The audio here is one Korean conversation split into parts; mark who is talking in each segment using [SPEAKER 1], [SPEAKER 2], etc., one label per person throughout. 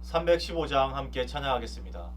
[SPEAKER 1] 315장 함께 찬양하겠습니다.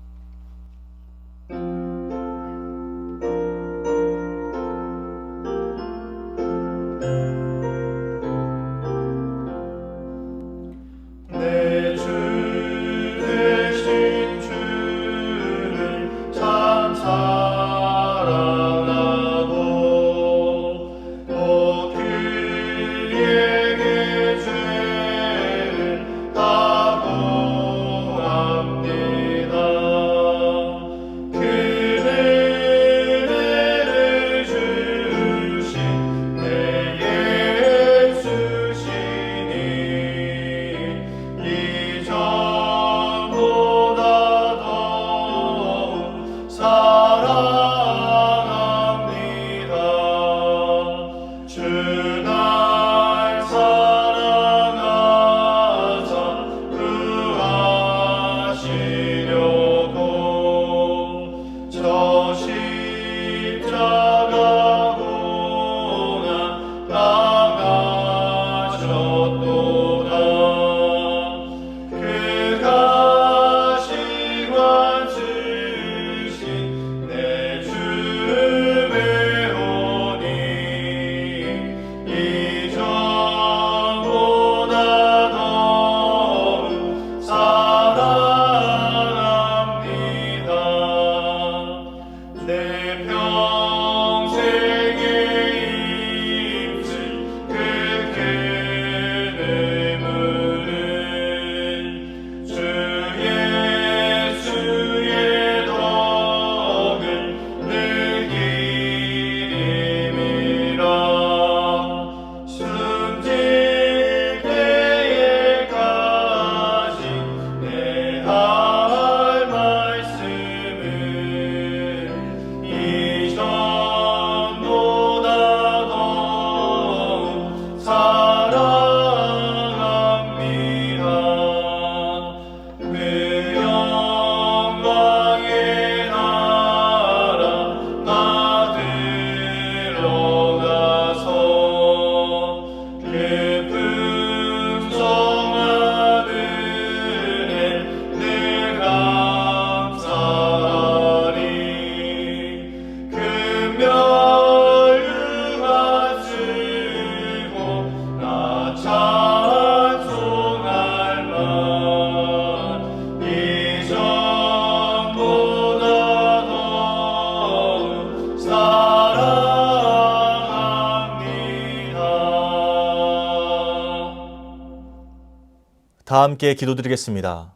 [SPEAKER 1] 다 함께 기도드리겠습니다.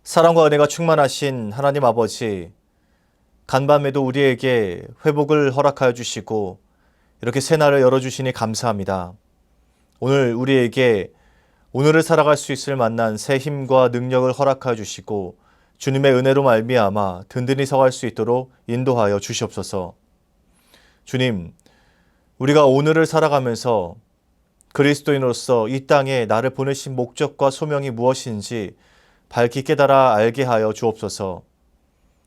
[SPEAKER 1] 사랑과 은혜가 충만하신 하나님 아버지, 간밤에도 우리에게 회복을 허락하여 주시고 이렇게 새날을 열어주시니 감사합니다. 오늘 우리에게 오늘을 살아갈 수 있을 만난 새 힘과 능력을 허락하여 주시고 주님의 은혜로 말미암아 든든히 서갈 수 있도록 인도하여 주시옵소서. 주님, 우리가 오늘을 살아가면서 그리스도인으로서 이 땅에 나를 보내신 목적과 소명이 무엇인지 밝히 깨달아 알게 하여 주옵소서.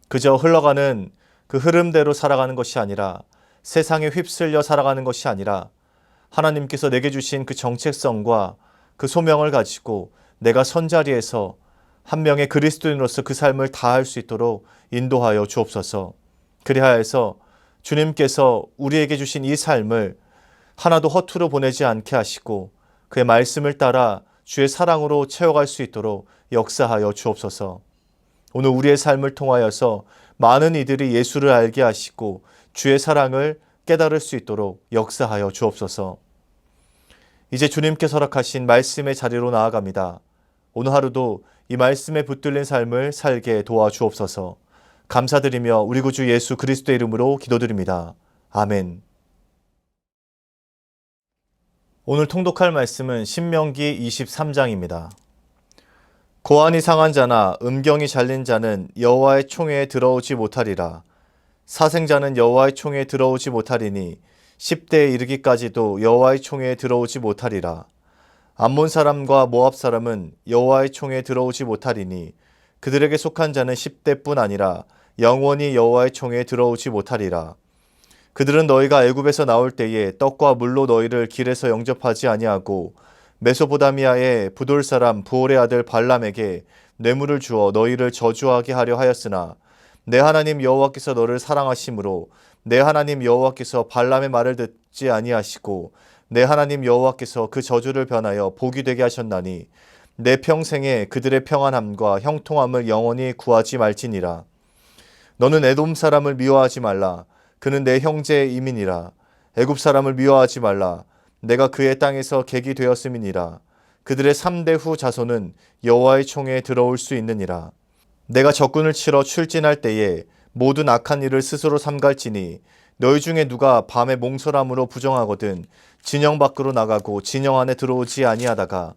[SPEAKER 1] 그저 흘러가는 그 흐름대로 살아가는 것이 아니라, 세상에 휩쓸려 살아가는 것이 아니라 하나님께서 내게 주신 그 정체성과 그 소명을 가지고 내가 선자리에서 한 명의 그리스도인으로서 그 삶을 다할 수 있도록 인도하여 주옵소서. 그리하여서 주님께서 우리에게 주신 이 삶을 하나도 허투루 보내지 않게 하시고 그의 말씀을 따라 주의 사랑으로 채워갈 수 있도록 역사하여 주옵소서. 오늘 우리의 삶을 통하여서 많은 이들이 예수를 알게 하시고 주의 사랑을 깨달을 수 있도록 역사하여 주옵소서. 이제 주님께서 허락하신 말씀의 자리로 나아갑니다. 오늘 하루도 이 말씀에 붙들린 삶을 살게 도와주옵소서. 감사드리며 우리 구주 예수 그리스도의 이름으로 기도드립니다. 아멘. 오늘 통독할 말씀은 신명기 23장입니다. 고안이 상한 자나 음경이 잘린 자는 여호와의 총회에 들어오지 못하리라. 사생자는 여호와의 총회에 들어오지 못하리니 10대에 이르기까지도 여호와의 총회에 들어오지 못하리라. 암몬 사람과 모압 사람은 여호와의 총회에 들어오지 못하리니 그들에게 속한 자는 10대뿐 아니라 영원히 여호와의 총회에 들어오지 못하리라. 그들은 너희가 애굽에서 나올 때에 떡과 물로 너희를 길에서 영접하지 아니하고 메소포다미아의 부돌 사람 부올의 아들 발람에게 뇌물을 주어 너희를 저주하게 하려 하였으나 내 하나님 여호와께서 너를 사랑하심으로 내 하나님 여호와께서 발람의 말을 듣지 아니하시고 내 하나님 여호와께서 그 저주를 변하여 복이 되게 하셨나니 내 평생에 그들의 평안함과 형통함을 영원히 구하지 말지니라. 너는 에돔 사람을 미워하지 말라. 그는 내 형제의 이민이라. 애굽 사람을 미워하지 말라. 내가 그의 땅에서 객이 되었음이니라. 그들의 3대 후 자손은 여호와의 총회에 들어올 수 있느니라. 내가 적군을 치러 출진할 때에 모든 악한 일을 스스로 삼갈지니 너희 중에 누가 밤에 몽설함으로 부정하거든 진영 밖으로 나가고 진영 안에 들어오지 아니하다가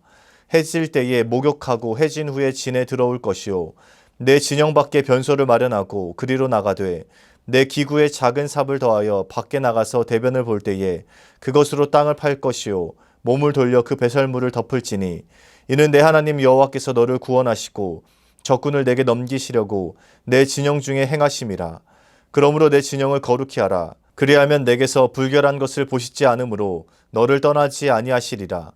[SPEAKER 1] 해질 때에 목욕하고 해진 후에 진에 들어올 것이요 내 진영 밖에 변소를 마련하고 그리로 나가되 내 기구에 작은 삽을 더하여 밖에 나가서 대변을 볼 때에 그것으로 땅을 팔 것이요 몸을 돌려 그 배설물을 덮을지니 이는 내 하나님 여호와께서 너를 구원하시고 적군을 내게 넘기시려고 내 진영 중에 행하심이라. 그러므로 내 진영을 거룩히 하라. 그리하면 내게서 불결한 것을 보시지 않으므로 너를 떠나지 아니하시리라.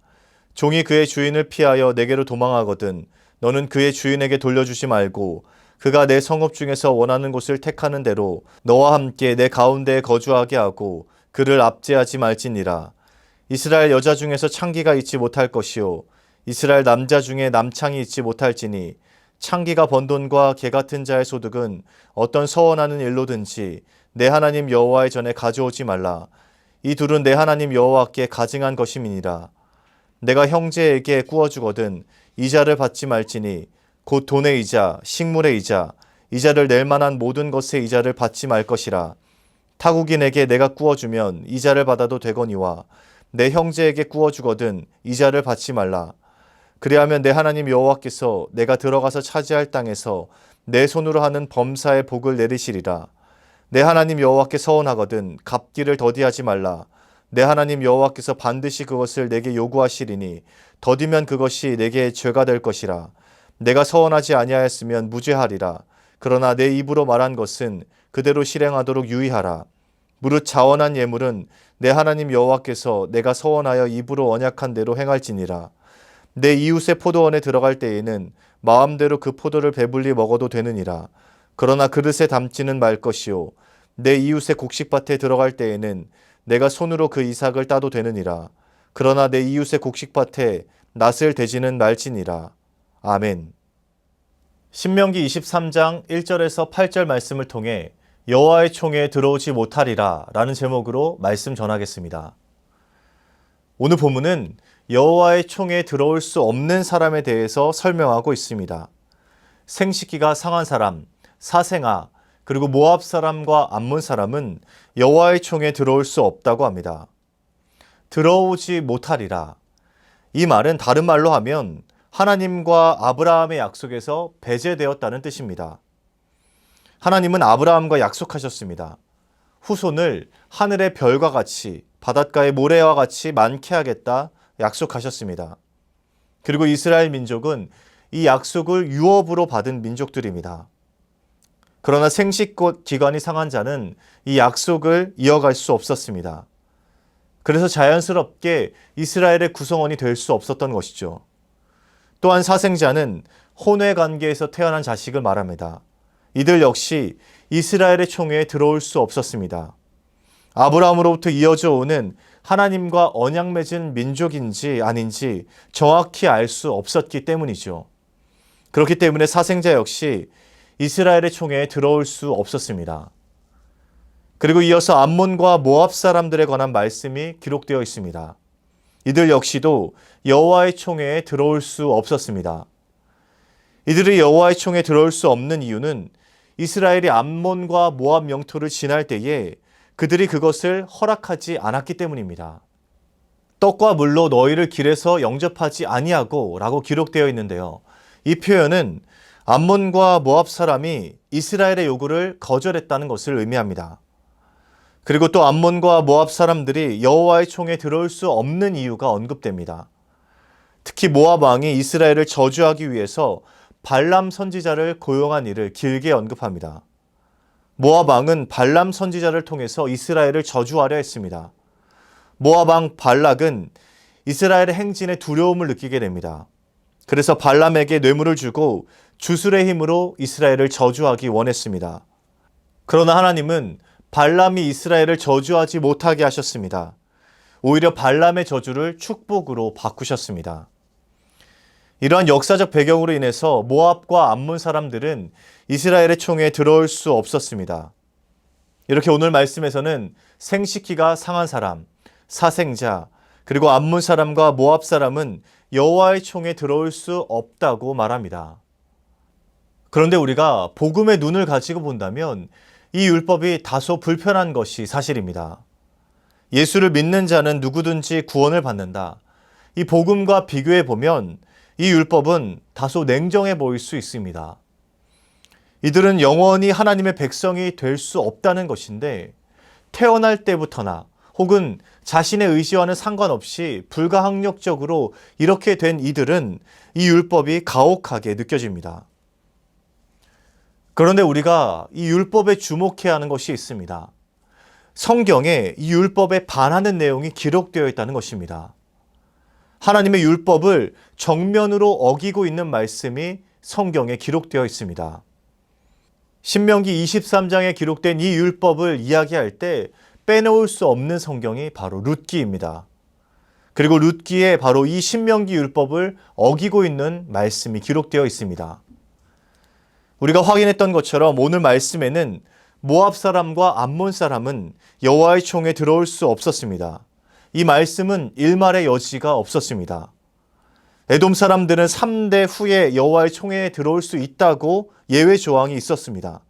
[SPEAKER 1] 종이 그의 주인을 피하여 내게로 도망하거든 너는 그의 주인에게 돌려주지 말고 그가 내 성읍 중에서 원하는 곳을 택하는 대로 너와 함께 내 가운데에 거주하게 하고 그를 압제하지 말지니라. 이스라엘 여자 중에서 창기가 있지 못할 것이요 이스라엘 남자 중에 남창이 있지 못할지니 창기가 번 돈과 개 같은 자의 소득은 어떤 서원하는 일로든지 내 하나님 여호와의 전에 가져오지 말라. 이 둘은 내 하나님 여호와께 가증한 것임이니라. 내가 형제에게 꾸어주거든 이자를 받지 말지니 곧 돈의 이자, 식물의 이자, 이자를 낼 만한 모든 것의 이자를 받지 말 것이라. 타국인에게 내가 꾸어주면 이자를 받아도 되거니와 내 형제에게 꾸어주거든 이자를 받지 말라. 그리하면 내 하나님 여호와께서 내가 들어가서 차지할 땅에서 내 손으로 하는 범사의 복을 내리시리라. 내 하나님 여호와께 서원하거든 갚기를 더디하지 말라. 내 하나님 여호와께서 반드시 그것을 내게 요구하시리니 더디면 그것이 내게 죄가 될 것이라. 내가 서원하지 아니하였으면 무죄하리라. 그러나 내 입으로 말한 것은 그대로 실행하도록 유의하라. 무릇 자원한 예물은 내 하나님 여호와께서 내가 서원하여 입으로 언약한 대로 행할지니라. 내 이웃의 포도원에 들어갈 때에는 마음대로 그 포도를 배불리 먹어도 되느니라. 그러나 그릇에 담지는 말 것이요 내 이웃의 곡식밭에 들어갈 때에는 내가 손으로 그 이삭을 따도 되느니라. 그러나 내 이웃의 곡식밭에 낫을 대지는 말지니라. 아멘. 신명기 23장 1절에서 8절 말씀을 통해 여호와의 총회에 들어오지 못하리라 라는 제목으로 말씀 전하겠습니다. 오늘 본문은 여호와의 총회에 들어올 수 없는 사람에 대해서 설명하고 있습니다. 생식기가 상한 사람, 사생아, 그리고 모압 사람과 암몬 사람은 여호와의 총회에 들어올 수 없다고 합니다. 들어오지 못하리라. 이 말은 다른 말로 하면 하나님과 아브라함의 약속에서 배제되었다는 뜻입니다. 하나님은 아브라함과 약속하셨습니다. 후손을 하늘의 별과 같이 바닷가의 모래와 같이 많게 하겠다 약속하셨습니다. 그리고 이스라엘 민족은 이 약속을 유업으로 받은 민족들입니다. 그러나 생식 기관이 상한 자는 이 약속을 이어갈 수 없었습니다. 그래서 자연스럽게 이스라엘의 구성원이 될 수 없었던 것이죠. 또한 사생자는 혼외 관계에서 태어난 자식을 말합니다. 이들 역시 이스라엘의 총회에 들어올 수 없었습니다. 아브라함으로부터 이어져 오는 하나님과 언약 맺은 민족인지 아닌지 정확히 알 수 없었기 때문이죠. 그렇기 때문에 사생자 역시 이스라엘의 총회에 들어올 수 없었습니다. 그리고 이어서 암몬과 모압 사람들에 관한 말씀이 기록되어 있습니다. 이들 역시도 여호와의 총회에 들어올 수 없었습니다. 이들이 여호와의 총회에 들어올 수 없는 이유는 이스라엘이 암몬과 모압 영토를 지날 때에 그들이 그것을 허락하지 않았기 때문입니다. 떡과 물로 너희를 길에서 영접하지 아니하고 라고 기록되어 있는데요. 이 표현은 암몬과 모압 사람이 이스라엘의 요구를 거절했다는 것을 의미합니다. 그리고 또 암몬과 모압 사람들이 여호와의 총회에 들어올 수 없는 이유가 언급됩니다. 특히 모압 왕이 이스라엘을 저주하기 위해서 발람 선지자를 고용한 일을 길게 언급합니다. 모압 왕은 발람 선지자를 통해서 이스라엘을 저주하려 했습니다. 모압 왕 발락은 이스라엘의 행진에 두려움을 느끼게 됩니다. 그래서 발람에게 뇌물을 주고 주술의 힘으로 이스라엘을 저주하기 원했습니다. 그러나 하나님은 발람이 이스라엘을 저주하지 못하게 하셨습니다. 오히려 발람의 저주를 축복으로 바꾸셨습니다. 이러한 역사적 배경으로 인해서 모압과 암몬 사람들은 이스라엘의 총에 들어올 수 없었습니다. 이렇게 오늘 말씀에서는 생식기가 상한 사람, 사생자, 그리고 암몬 사람과 모압 사람은 여호와의 총에 들어올 수 없다고 말합니다. 그런데 우리가 복음의 눈을 가지고 본다면 이 율법이 다소 불편한 것이 사실입니다. 예수를 믿는 자는 누구든지 구원을 받는다. 이 복음과 비교해 보면 이 율법은 다소 냉정해 보일 수 있습니다. 이들은 영원히 하나님의 백성이 될 수 없다는 것인데 태어날 때부터나 혹은 자신의 의지와는 상관없이 불가항력적으로 이렇게 된 이들은 이 율법이 가혹하게 느껴집니다. 그런데 우리가 이 율법에 주목해야 하는 것이 있습니다. 성경에 이 율법에 반하는 내용이 기록되어 있다는 것입니다. 하나님의 율법을 정면으로 어기고 있는 말씀이 성경에 기록되어 있습니다. 신명기 23장에 기록된 이 율법을 이야기할 때 빼놓을 수 없는 성경이 바로 룻기입니다. 그리고 룻기에 바로 이 신명기 율법을 어기고 있는 말씀이 기록되어 있습니다. 우리가 확인했던 것처럼 오늘 말씀에는 모압 사람과 암몬 사람은 여호와의 총에 들어올 수 없었습니다. 이 말씀은 일말의 여지가 없었습니다. 에돔 사람들은 3대 후에 여호와의 총에 들어올 수 있다고 예외 조항이 있었습니다.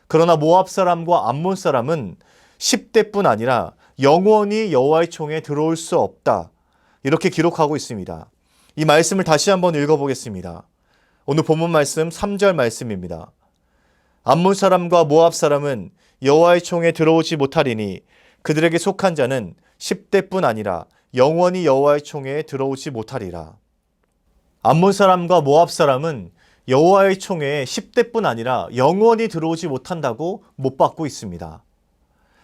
[SPEAKER 1] 그러나 모압 사람과 암몬 사람은 10대뿐 아니라 영원히 여호와의 총에 들어올 수 없다. 이렇게 기록하고 있습니다. 이 말씀을 다시 한번 읽어보겠습니다. 오늘 본문 말씀 3절 말씀입니다. 암몬 사람과 모압 사람은 여호와의 총에 들어오지 못하리니 그들에게 속한 자는 10대뿐 아니라 영원히 여호와의 총에 들어오지 못하리라. 암몬 사람과 모압 사람은 여호와의 총에 10대뿐 아니라 영원히 들어오지 못한다고 못 받고 있습니다.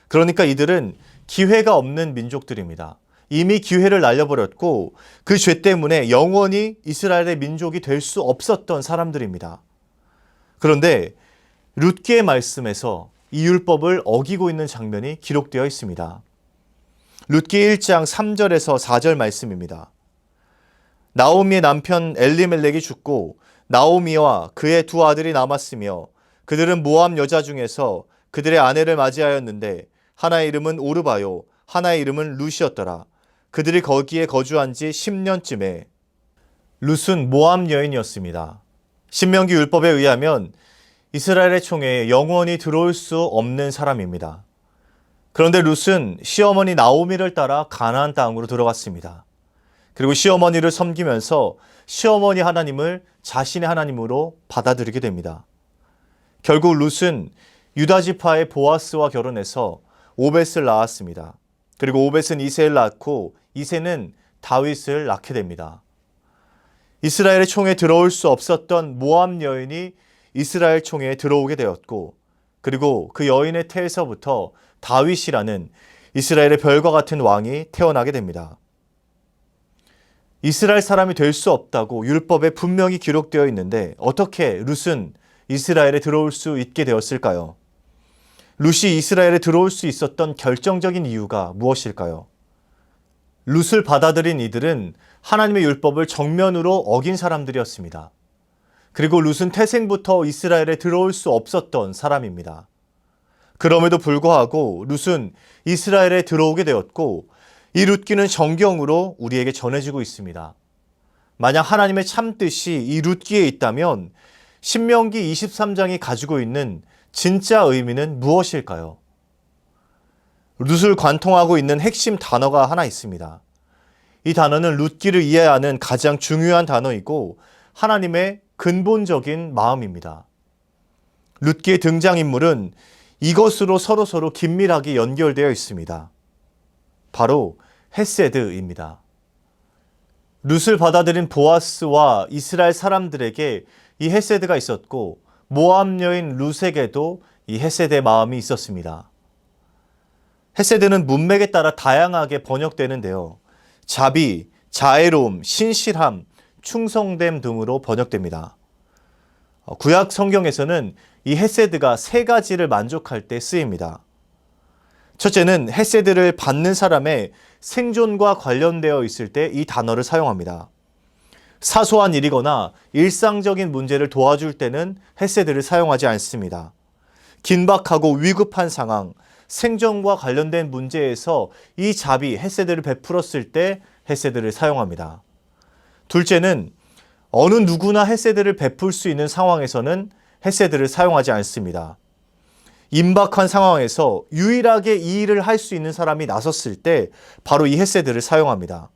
[SPEAKER 1] 그러니까 이들은 기회가 없는 민족들입니다. 이미 기회를 날려버렸고 그 죄 때문에 영원히 이스라엘의 민족이 될 수 없었던 사람들입니다. 그런데 룻기의 말씀에서 이 율법을 어기고 있는 장면이 기록되어 있습니다. 룻기 1장 3절에서 4절 말씀입니다. 나오미의 남편 엘리멜렉이 죽고 나오미와 그의 두 아들이 남았으며 그들은 모압 여자 중에서 그들의 아내를 맞이하였는데 하나의 이름은 오르바요 하나의 이름은 룻이었더라. 그들이 거기에 거주한 지 10년쯤에 룻은 모압 여인이었습니다. 신명기 율법에 의하면 이스라엘의 총에 영원히 들어올 수 없는 사람입니다. 그런데 룻은 시어머니 나오미를 따라 가나안 땅으로 들어갔습니다. 그리고 시어머니를 섬기면서 시어머니 하나님을 자신의 하나님으로 받아들이게 됩니다. 결국 룻은 유다 지파의 보아스와 결혼해서 오벳을 낳았습니다. 그리고 오벳은 이새를 낳고 이새는 다윗을 낳게 됩니다. 이스라엘의 총에 들어올 수 없었던 모압 여인이 이스라엘 총에 들어오게 되었고 그리고 그 여인의 태에서부터 다윗이라는 이스라엘의 별과 같은 왕이 태어나게 됩니다. 이스라엘 사람이 될 수 없다고 율법에 분명히 기록되어 있는데 어떻게 룻은 이스라엘에 들어올 수 있게 되었을까요? 룻이 이스라엘에 들어올 수 있었던 결정적인 이유가 무엇일까요? 룻을 받아들인 이들은 하나님의 율법을 정면으로 어긴 사람들이었습니다. 그리고 룻은 태생부터 이스라엘에 들어올 수 없었던 사람입니다. 그럼에도 불구하고 룻은 이스라엘에 들어오게 되었고 이 룻기는 성경으로 우리에게 전해지고 있습니다. 만약 하나님의 참뜻이 이 룻기에 있다면 신명기 23장이 가지고 있는 진짜 의미는 무엇일까요? 룻을 관통하고 있는 핵심 단어가 하나 있습니다. 이 단어는 룻기를 이해하는 가장 중요한 단어이고 하나님의 근본적인 마음입니다. 룻기의 등장인물은 이것으로 서로 긴밀하게 연결되어 있습니다. 바로 헤세드입니다. 룻을 받아들인 보아스와 이스라엘 사람들에게 이 헤세드가 있었고 모압 여인 룻에게도 이 헤세드의 마음이 있었습니다. 헤세드는 문맥에 따라 다양하게 번역되는데요. 자비, 자애로움, 신실함, 충성됨 등으로 번역됩니다. 구약 성경에서는 이 헤세드가 세 가지를 만족할 때 쓰입니다. 첫째는 헤세드를 받는 사람의 생존과 관련되어 있을 때 이 단어를 사용합니다. 사소한 일이거나 일상적인 문제를 도와줄 때는 헤세드를 사용하지 않습니다. 긴박하고 위급한 상황, 생존과 관련된 문제에서 이 자비, 헤세드를 베풀었을 때 헤세드를 사용합니다. 둘째는 어느 누구나 헤세드를 베풀 수 있는 상황에서는 헤세드를 사용하지 않습니다. 임박한 상황에서 유일하게 이 일을 할 수 있는 사람이 나섰을 때 바로 이 헤세드를 사용합니다.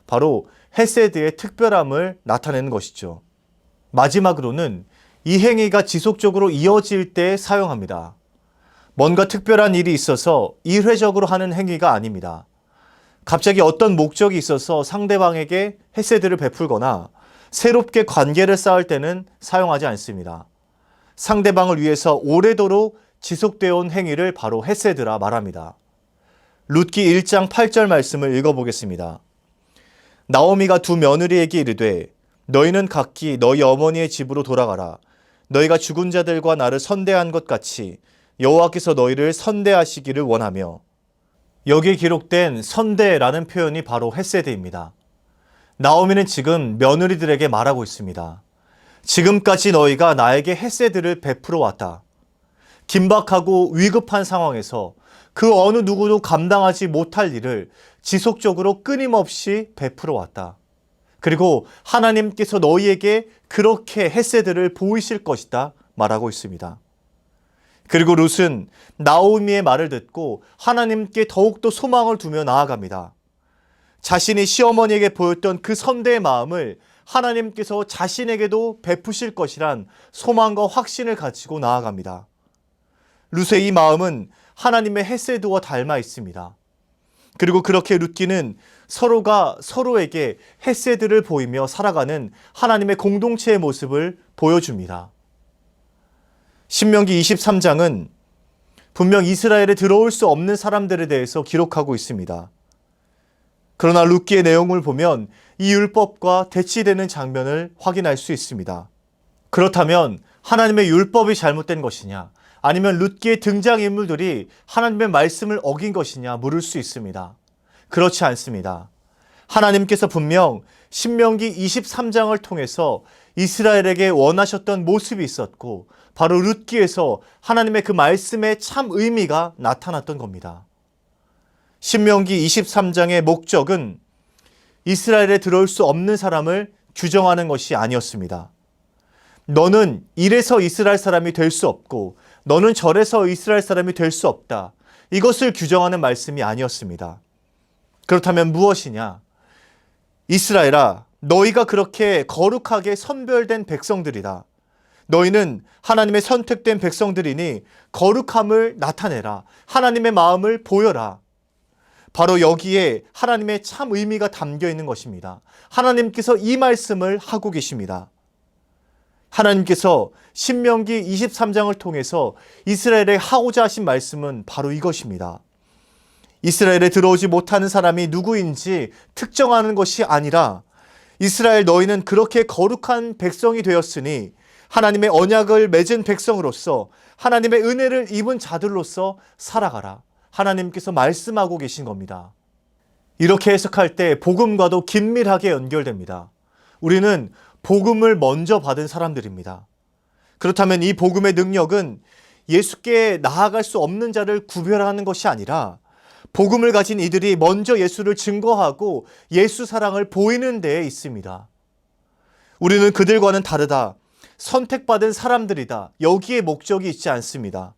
[SPEAKER 1] 바로 헤세드의 특별함을 나타내는 것이죠. 마지막으로는 이 행위가 지속적으로 이어질 때 사용합니다. 뭔가 특별한 일이 있어서 일회적으로 하는 행위가 아닙니다. 갑자기 어떤 목적이 있어서 상대방에게 헤세드를 베풀거나 새롭게 관계를 쌓을 때는 사용하지 않습니다. 상대방을 위해서 오래도록 지속되어 온 행위를 바로 헤세드라 말합니다. 룻기 1장 8절 말씀을 읽어보겠습니다. 나오미가 두 며느리에게 이르되 너희는 각기 너희 어머니의 집으로 돌아가라. 너희가 죽은 자들과 나를 선대한 것 같이 여호와께서 너희를 선대하시기를 원하며. 여기에 기록된 선대라는 표현이 바로 헤세드입니다. 나오미는 지금 며느리들에게 말하고 있습니다. 지금까지 너희가 나에게 헤세드를 베풀어 왔다. 긴박하고 위급한 상황에서 그 어느 누구도 감당하지 못할 일을 지속적으로 끊임없이 베풀어 왔다. 그리고 하나님께서 너희에게 그렇게 헤세드를 보이실 것이다 말하고 있습니다. 그리고 룻은 나오미의 말을 듣고 하나님께 더욱더 소망을 두며 나아갑니다. 자신이 시어머니에게 보였던 그 선대의 마음을 하나님께서 자신에게도 베푸실 것이란 소망과 확신을 가지고 나아갑니다. 룻의 이 마음은 하나님의 헤세드와 닮아 있습니다. 그리고 그렇게 룻기는 서로가 서로에게 헤세드를 보이며 살아가는 하나님의 공동체의 모습을 보여줍니다. 신명기 23장은 분명 이스라엘에 들어올 수 없는 사람들에 대해서 기록하고 있습니다. 그러나 룻기의 내용을 보면 이 율법과 대치되는 장면을 확인할 수 있습니다. 그렇다면 하나님의 율법이 잘못된 것이냐, 아니면 룻기의 등장인물들이 하나님의 말씀을 어긴 것이냐 물을 수 있습니다. 그렇지 않습니다. 하나님께서 분명 신명기 23장을 통해서 이스라엘에게 원하셨던 모습이 있었고 바로 룻기에서 하나님의 그 말씀의 참 의미가 나타났던 겁니다. 신명기 23장의 목적은 이스라엘에 들어올 수 없는 사람을 규정하는 것이 아니었습니다. 너는 이래서 이스라엘 사람이 될 수 없고 너는 저래서 이스라엘 사람이 될 수 없다. 이것을 규정하는 말씀이 아니었습니다. 그렇다면 무엇이냐? 이스라엘아, 너희가 그렇게 거룩하게 선별된 백성들이다. 너희는 하나님의 선택된 백성들이니 거룩함을 나타내라. 하나님의 마음을 보여라. 바로 여기에 하나님의 참 의미가 담겨 있는 것입니다. 하나님께서 이 말씀을 하고 계십니다. 하나님께서 신명기 23장을 통해서 이스라엘에 하고자 하신 말씀은 바로 이것입니다. 이스라엘에 들어오지 못하는 사람이 누구인지 특정하는 것이 아니라 이스라엘 너희는 그렇게 거룩한 백성이 되었으니 하나님의 언약을 맺은 백성으로서 하나님의 은혜를 입은 자들로서 살아가라. 하나님께서 말씀하고 계신 겁니다. 이렇게 해석할 때 복음과도 긴밀하게 연결됩니다. 우리는 복음을 먼저 받은 사람들입니다. 그렇다면 이 복음의 능력은 예수께 나아갈 수 없는 자를 구별하는 것이 아니라 복음을 가진 이들이 먼저 예수를 증거하고 예수 사랑을 보이는 데에 있습니다. 우리는 그들과는 다르다. 선택받은 사람들이다. 여기에 목적이 있지 않습니다.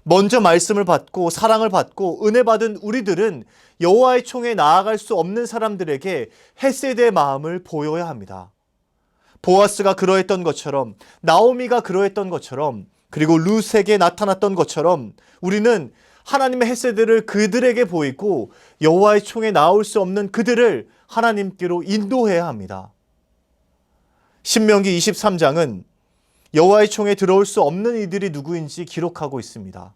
[SPEAKER 1] 먼저 말씀을 받고 사랑을 받고 은혜 받은 우리들은 여호와의 총에 나아갈 수 없는 사람들에게 헤세드의 마음을 보여야 합니다. 보아스가 그러했던 것처럼, 나오미가 그러했던 것처럼, 그리고 룻에게 나타났던 것처럼 우리는 하나님의 헤세드를 그들에게 보이고 여호와의 총에 나올 수 없는 그들을 하나님께로 인도해야 합니다. 신명기 23장은 여호와의 총에 들어올 수 없는 이들이 누구인지 기록하고 있습니다.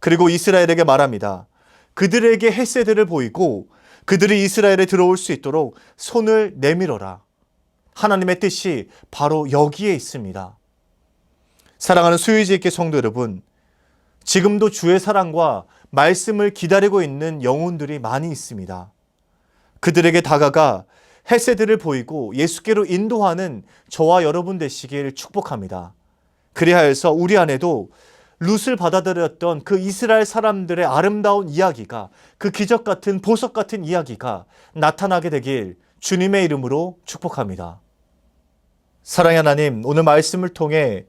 [SPEAKER 1] 그리고 이스라엘에게 말합니다. 그들에게 헤세드를 보이고 그들이 이스라엘에 들어올 수 있도록 손을 내밀어라. 하나님의 뜻이 바로 여기에 있습니다. 사랑하는 수요일제일교 성도 여러분, 지금도 주의 사랑과 말씀을 기다리고 있는 영혼들이 많이 있습니다. 그들에게 다가가 헤세드를 보이고 예수께로 인도하는 저와 여러분 되시길 축복합니다. 그리하여서 우리 안에도 룻을 받아들였던 그 이스라엘 사람들의 아름다운 이야기가, 그 기적 같은 보석 같은 이야기가 나타나게 되길 주님의 이름으로 축복합니다. 사랑의 하나님, 오늘 말씀을 통해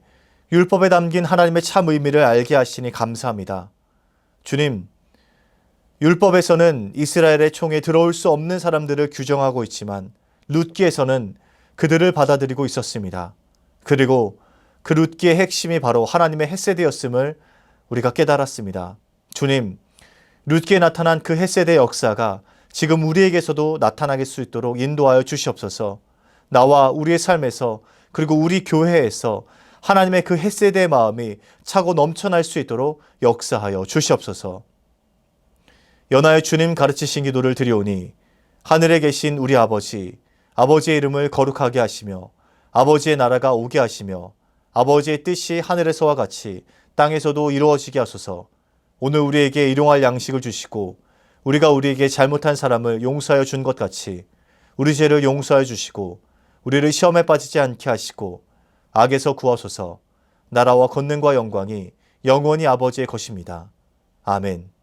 [SPEAKER 1] 율법에 담긴 하나님의 참 의미를 알게 하시니 감사합니다. 주님, 율법에서는 이스라엘의 총에 들어올 수 없는 사람들을 규정하고 있지만 룻기에서는 그들을 받아들이고 있었습니다. 그리고 그 룻기의 핵심이 바로 하나님의 헤세드였음을 우리가 깨달았습니다. 주님, 룻기에 나타난 그 헤세드의 역사가 지금 우리에게서도 나타나게 수 있도록 인도하여 주시옵소서. 나와 우리의 삶에서 그리고 우리 교회에서 하나님의 그 헤세드의 마음이 차고 넘쳐날 수 있도록 역사하여 주시옵소서. 연하여 주님 가르치신 기도를 드리오니 하늘에 계신 우리 아버지, 아버지의 이름을 거룩하게 하시며 아버지의 나라가 오게 하시며 아버지의 뜻이 하늘에서와 같이 땅에서도 이루어지게 하소서. 오늘 우리에게 일용할 양식을 주시고 우리가 우리에게 잘못한 사람을 용서하여 준 것 같이 우리 죄를 용서하여 주시고 우리를 시험에 빠지지 않게 하시고 악에서 구하소서. 나라와 권능과 영광이 영원히 아버지의 것입니다. 아멘.